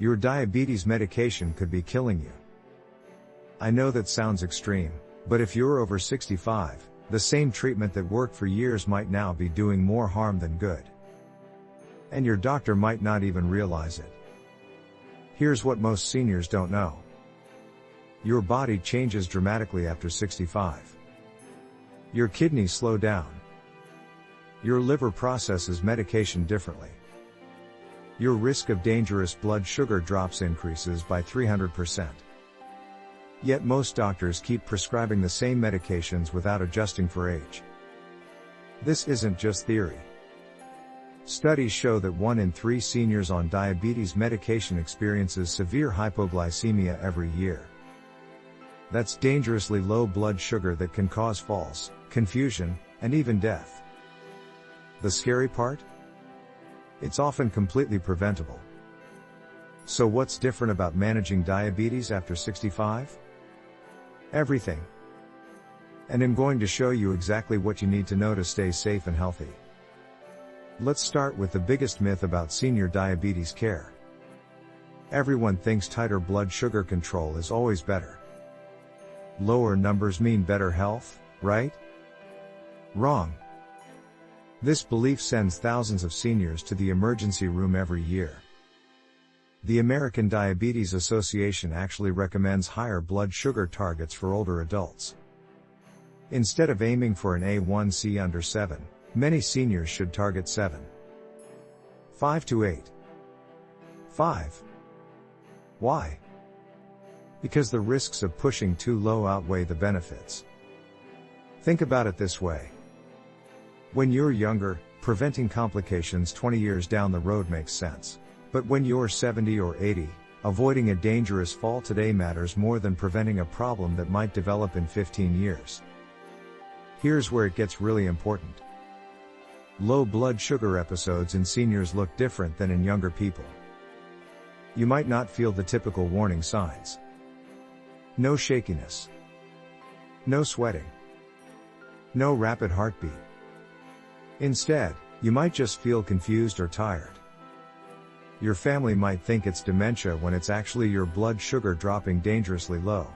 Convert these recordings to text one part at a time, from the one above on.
Your diabetes medication could be killing you. I know that sounds extreme, but if you're over 65, the same treatment that worked for years might now be doing more harm than good. And your doctor might not even realize it. Here's what most seniors don't know. Your body changes dramatically after 65. Your kidneys slow down. Your liver processes medication differently. Your risk of dangerous blood sugar drops increases by 300%. Yet most doctors keep prescribing the same medications without adjusting for age. This isn't just theory. Studies show that 1 in 3 seniors on diabetes medication experiences severe hypoglycemia every year. That's dangerously low blood sugar that can cause falls, confusion, and even death. The scary part? It's often completely preventable. So what's different about managing diabetes after 65? Everything. And I'm going to show you exactly what you need to know to stay safe and healthy. Let's start with the biggest myth about senior diabetes care. Everyone thinks tighter blood sugar control is always better. Lower numbers mean better health, right? Wrong. This belief sends thousands of seniors to the emergency room every year. The American Diabetes Association actually recommends higher blood sugar targets for older adults. Instead of aiming for an A1C under 7, many seniors should target 7.5 to 8.5. Why? Because the risks of pushing too low outweigh the benefits. Think about it this way. When you're younger, preventing complications 20 years down the road makes sense. But when you're 70 or 80, avoiding a dangerous fall today matters more than preventing a problem that might develop in 15 years. Here's where it gets really important. Low blood sugar episodes in seniors look different than in younger people. You might not feel the typical warning signs. No shakiness. No sweating. No rapid heartbeat. Instead, you might just feel confused or tired. Your family might think it's dementia when it's actually your blood sugar dropping dangerously low.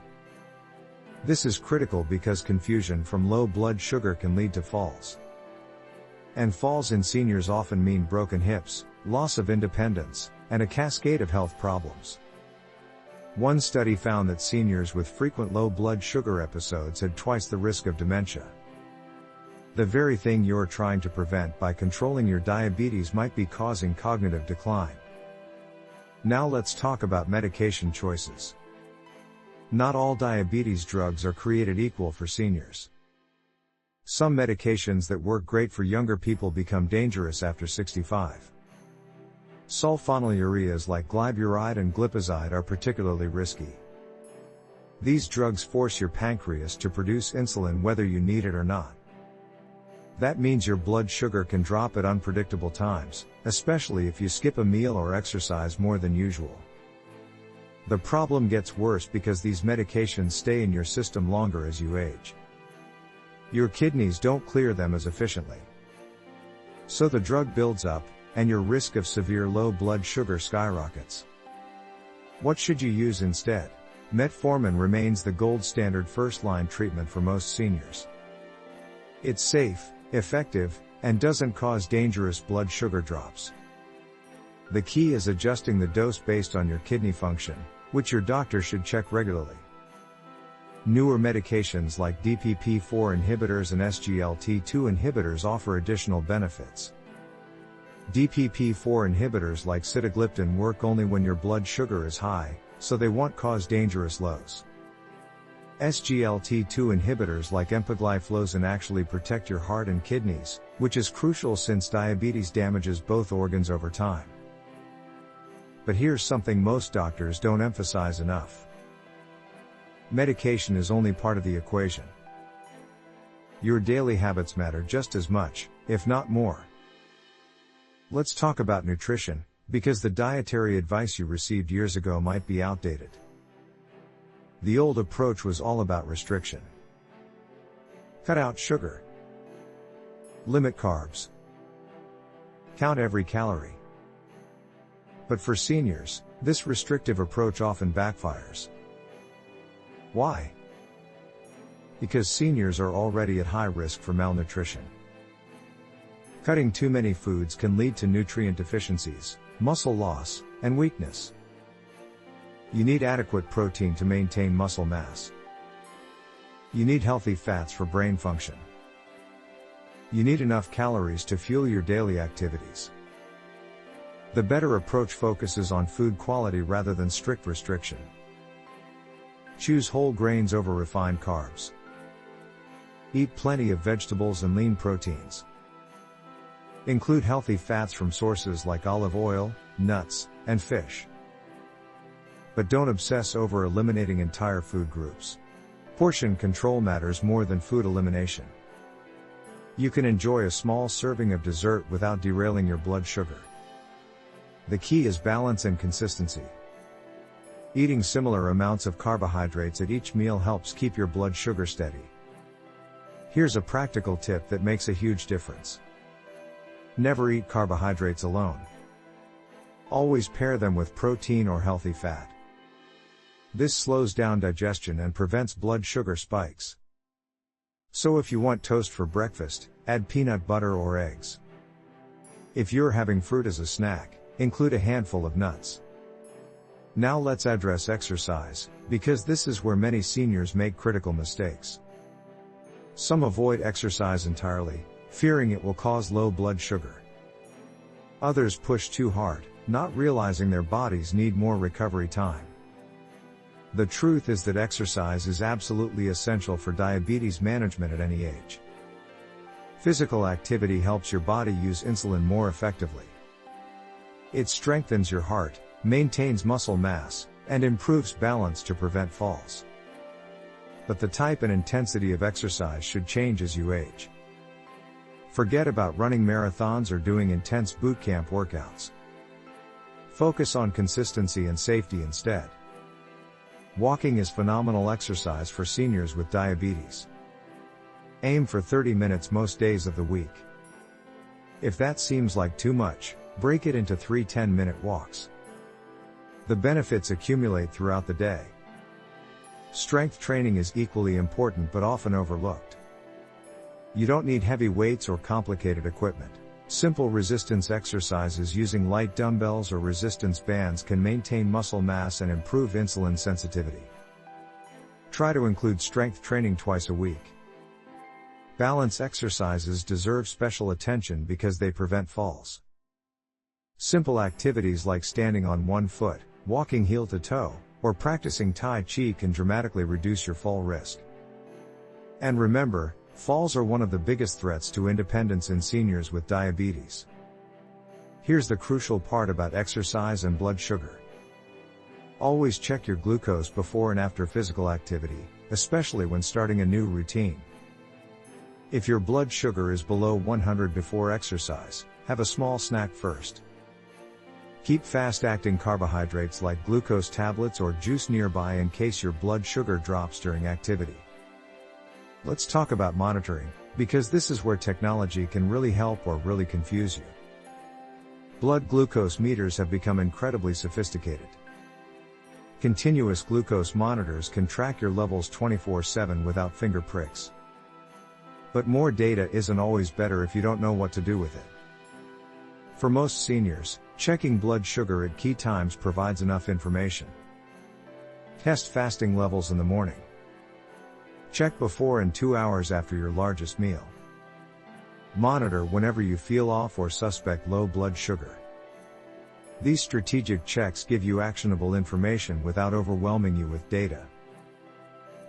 This is critical because confusion from low blood sugar can lead to falls. And falls in seniors often mean broken hips, loss of independence, and a cascade of health problems. One study found that seniors with frequent low blood sugar episodes had twice the risk of dementia. The very thing you're trying to prevent by controlling your diabetes might be causing cognitive decline. Now let's talk about medication choices. Not all diabetes drugs are created equal for seniors. Some medications that work great for younger people become dangerous after 65. Sulfonylureas like glyburide and glipizide are particularly risky. These drugs force your pancreas to produce insulin whether you need it or not. That means your blood sugar can drop at unpredictable times, especially if you skip a meal or exercise more than usual. The problem gets worse because these medications stay in your system longer as you age. Your kidneys don't clear them as efficiently. So the drug builds up, and your risk of severe low blood sugar skyrockets. What should you use instead? Metformin remains the gold standard first-line treatment for most seniors. It's safe, effective, and doesn't cause dangerous blood sugar drops. The key is adjusting the dose based on your kidney function, which your doctor should check regularly. Newer medications like DPP-4 inhibitors and SGLT2 inhibitors offer additional benefits. DPP-4 inhibitors like sitagliptin work only when your blood sugar is high, so they won't cause dangerous lows. SGLT2 inhibitors like empagliflozin actually protect your heart and kidneys, which is crucial since diabetes damages both organs over time. But here's something most doctors don't emphasize enough. Medication is only part of the equation. Your daily habits matter just as much, if not more. Let's talk about nutrition, because the dietary advice you received years ago might be outdated. The old approach was all about restriction. Cut out sugar. Limit carbs. Count every calorie. But for seniors, this restrictive approach often backfires. Why? Because seniors are already at high risk for malnutrition. Cutting too many foods can lead to nutrient deficiencies, muscle loss, and weakness. You need adequate protein to maintain muscle mass. You need healthy fats for brain function. You need enough calories to fuel your daily activities. The better approach focuses on food quality rather than strict restriction. Choose whole grains over refined carbs. Eat plenty of vegetables and lean proteins. Include healthy fats from sources like olive oil, nuts, and fish. But don't obsess over eliminating entire food groups. Portion control matters more than food elimination. You can enjoy a small serving of dessert without derailing your blood sugar. The key is balance and consistency. Eating similar amounts of carbohydrates at each meal helps keep your blood sugar steady. Here's a practical tip that makes a huge difference. Never eat carbohydrates alone. Always pair them with protein or healthy fat. This slows down digestion and prevents blood sugar spikes. So if you want toast for breakfast, add peanut butter or eggs. If you're having fruit as a snack, include a handful of nuts. Now let's address exercise, because this is where many seniors make critical mistakes. Some avoid exercise entirely, fearing it will cause low blood sugar. Others push too hard, not realizing their bodies need more recovery time. The truth is that exercise is absolutely essential for diabetes management at any age. Physical activity helps your body use insulin more effectively. It strengthens your heart, maintains muscle mass, and improves balance to prevent falls. But the type and intensity of exercise should change as you age. Forget about running marathons or doing intense boot camp workouts. Focus on consistency and safety instead. Walking is phenomenal exercise for seniors with diabetes. Aim for 30 minutes most days of the week. If that seems like too much, break it into 3 10-minute walks. The benefits accumulate throughout the day. Strength training is equally important but often overlooked. You don't need heavy weights or complicated equipment. Simple resistance exercises using light dumbbells or resistance bands can maintain muscle mass and improve insulin sensitivity. Try to include strength training twice a week. Balance exercises deserve special attention because they prevent falls. Simple activities like standing on one foot, walking heel to toe, or practicing Tai Chi can dramatically reduce your fall risk. And remember, falls are one of the biggest threats to independence in seniors with diabetes. Here's the crucial part about exercise and blood sugar. Always check your glucose before and after physical activity, especially when starting a new routine. If your blood sugar is below 100 before exercise, have a small snack first. Keep fast-acting carbohydrates like glucose tablets or juice nearby in case your blood sugar drops during activity. Let's talk about monitoring, because this is where technology can really help or really confuse you. Blood glucose meters have become incredibly sophisticated. Continuous glucose monitors can track your levels 24/7 without finger pricks. But more data isn't always better if you don't know what to do with it. For most seniors, checking blood sugar at key times provides enough information. Test fasting levels in the morning. Check before and 2 hours after your largest meal. Monitor whenever you feel off or suspect low blood sugar. These strategic checks give you actionable information without overwhelming you with data.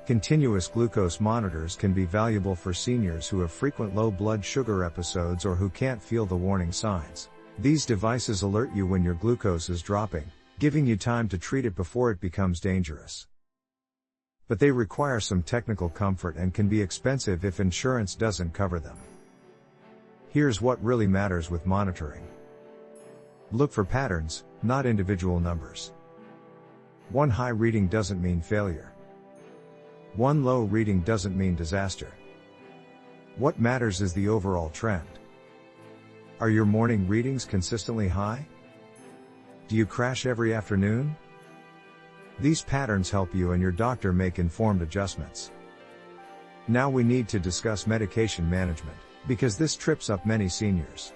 Continuous glucose monitors can be valuable for seniors who have frequent low blood sugar episodes or who can't feel the warning signs. These devices alert you when your glucose is dropping, giving you time to treat it before it becomes dangerous. But they require some technical comfort and can be expensive if insurance doesn't cover them. Here's what really matters with monitoring. Look for patterns, not individual numbers. One high reading doesn't mean failure. One low reading doesn't mean disaster. What matters is the overall trend. Are your morning readings consistently high? Do you crash every afternoon? These patterns help you and your doctor make informed adjustments. Now we need to discuss medication management, because this trips up many seniors.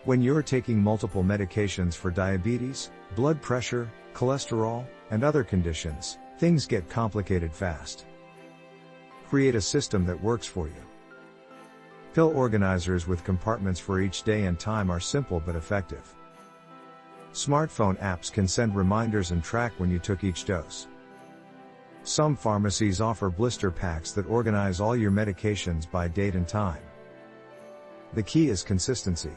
When you're taking multiple medications for diabetes, blood pressure, cholesterol, and other conditions, things get complicated fast. Create a system that works for you. Pill organizers with compartments for each day and time are simple but effective. Smartphone apps can send reminders and track when you took each dose. Some pharmacies offer blister packs that organize all your medications by date and time. The key is consistency.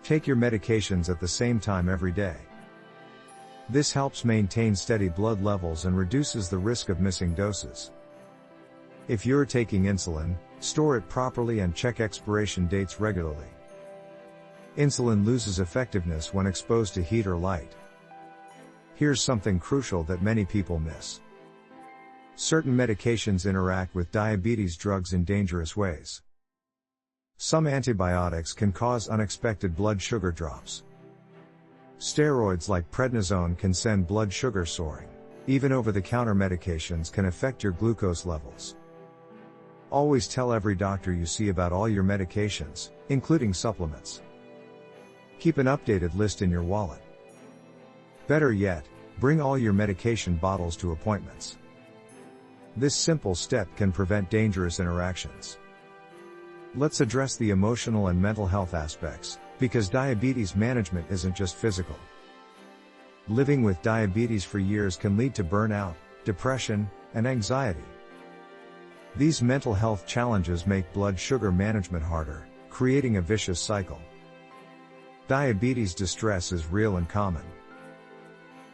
Take your medications at the same time every day. This helps maintain steady blood levels and reduces the risk of missing doses. If you're taking insulin, store it properly and check expiration dates regularly. Insulin loses effectiveness when exposed to heat or light. Here's something crucial that many people miss. Certain medications interact with diabetes drugs in dangerous ways. Some antibiotics can cause unexpected blood sugar drops. Steroids like prednisone can send blood sugar soaring. Even over-the-counter medications can affect your glucose levels. Always tell every doctor you see about all your medications, including supplements. Keep an updated list in your wallet. Better yet, bring all your medication bottles to appointments. This simple step can prevent dangerous interactions. Let's address the emotional and mental health aspects, because diabetes management isn't just physical. Living with diabetes for years can lead to burnout, depression, and anxiety. These mental health challenges make blood sugar management harder, creating a vicious cycle. Diabetes distress is real and common.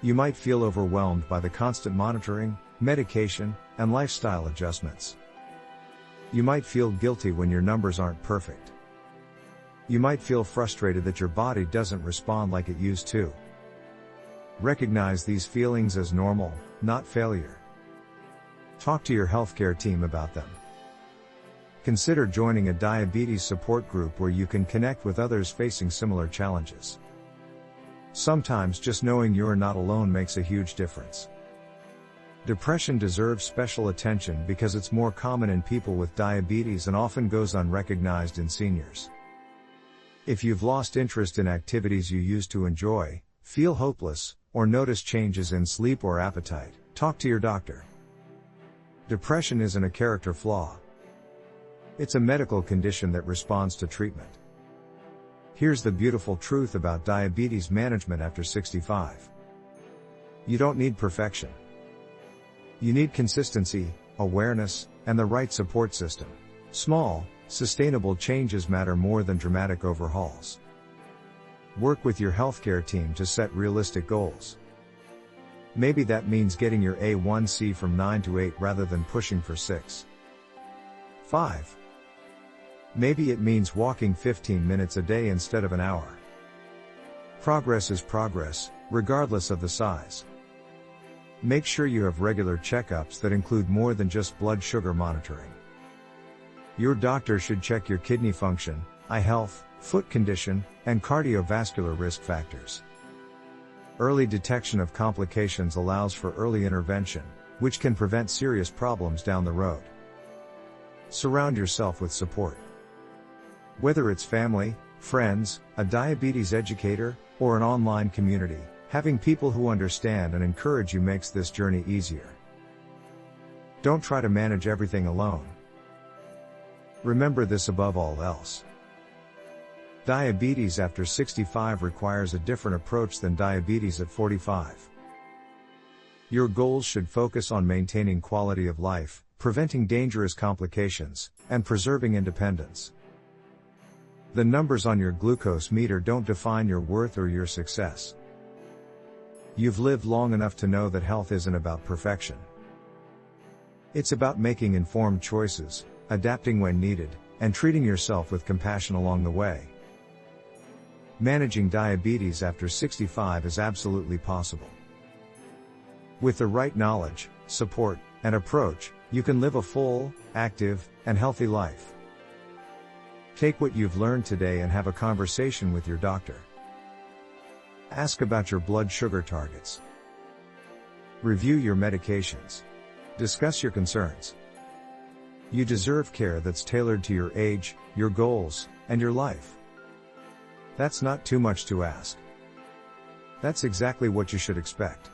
You might feel overwhelmed by the constant monitoring, medication, and lifestyle adjustments. You might feel guilty when your numbers aren't perfect. You might feel frustrated that your body doesn't respond like it used to. Recognize these feelings as normal, not failure. Talk to your healthcare team about them. Consider joining a diabetes support group where you can connect with others facing similar challenges. Sometimes just knowing you're not alone makes a huge difference. Depression deserves special attention because it's more common in people with diabetes and often goes unrecognized in seniors. If you've lost interest in activities you used to enjoy, feel hopeless, or notice changes in sleep or appetite, talk to your doctor. Depression isn't a character flaw. It's a medical condition that responds to treatment. Here's the beautiful truth about diabetes management after 65. You don't need perfection. You need consistency, awareness, and the right support system. Small, sustainable changes matter more than dramatic overhauls. Work with your healthcare team to set realistic goals. Maybe that means getting your A1C from 9 to 8 rather than pushing for 6. 5. Maybe it means walking 15 minutes a day instead of an hour. Progress is progress, regardless of the size. Make sure you have regular checkups that include more than just blood sugar monitoring. Your doctor should check your kidney function, eye health, foot condition, and cardiovascular risk factors. Early detection of complications allows for early intervention, which can prevent serious problems down the road. Surround yourself with support. Whether it's family, friends, a diabetes educator, or an online community, having people who understand and encourage you makes this journey easier. Don't try to manage everything alone. Remember this above all else. Diabetes after 65 requires a different approach than diabetes at 45. Your goals should focus on maintaining quality of life, preventing dangerous complications, and preserving independence. The numbers on your glucose meter don't define your worth or your success. You've lived long enough to know that health isn't about perfection. It's about making informed choices, adapting when needed, and treating yourself with compassion along the way. Managing diabetes after 65 is absolutely possible. With the right knowledge, support, and approach, you can live a full, active, and healthy life. Take what you've learned today and have a conversation with your doctor. Ask about your blood sugar targets. Review your medications. Discuss your concerns. You deserve care that's tailored to your age, your goals, and your life. That's not too much to ask. That's exactly what you should expect.